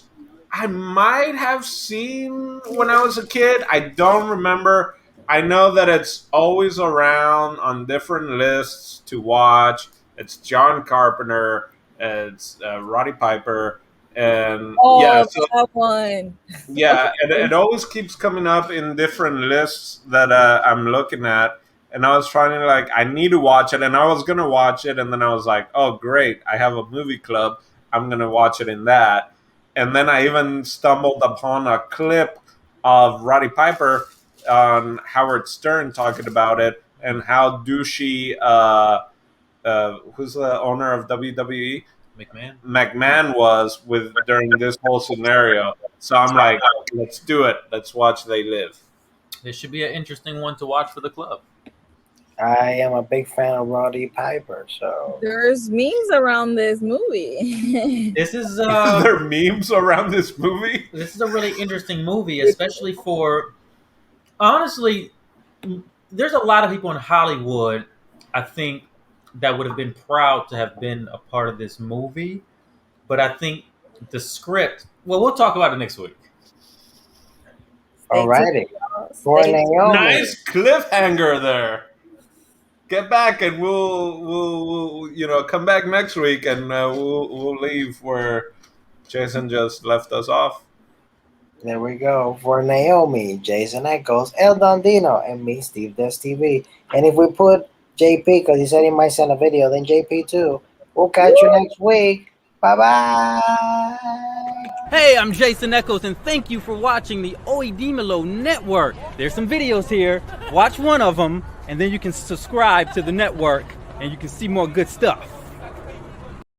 I might have seen when I was a kid. I don't remember. I know that it's always around on different lists to watch. It's John Carpenter. It's Roddy Piper. And that one. Yeah, and it always keeps coming up in different lists that I'm looking at. And I was trying to I need to watch it. And I was going to watch it. And then I was like, oh, great. I have a movie club. I'm going to watch it in that. And then I even stumbled upon a clip of Roddy Piper on Howard Stern talking about it and how douchey, who's the owner of WWE? McMahon was during this whole scenario. So I'm like, let's do it. Let's watch They Live. This should be an interesting one to watch for the club. I am a big fan of Roddy Piper, so there's memes around this movie. This is there are memes around this movie. This is a really interesting movie, especially for honestly, there's a lot of people in Hollywood, I think, that would have been proud to have been a part of this movie. But I think the script, well, we'll talk about it next week. Stay tuned, Alrighty. y'all. For Stay tuned. Naomi. Nice cliffhanger there. Get back and we'll come back next week and we'll leave where Jason just left us off. There we go. For Naomi, Jason Echoes, El Dondino, and me, Steve Des TV. And if we put JP, because he said he might send a video, then JP too. We'll catch you next week. Bye-bye. Hey, I'm Jason Echoes, and thank you for watching the Dimelo Network. There's some videos here. Watch one of them, and then you can subscribe to the network, and you can see more good stuff.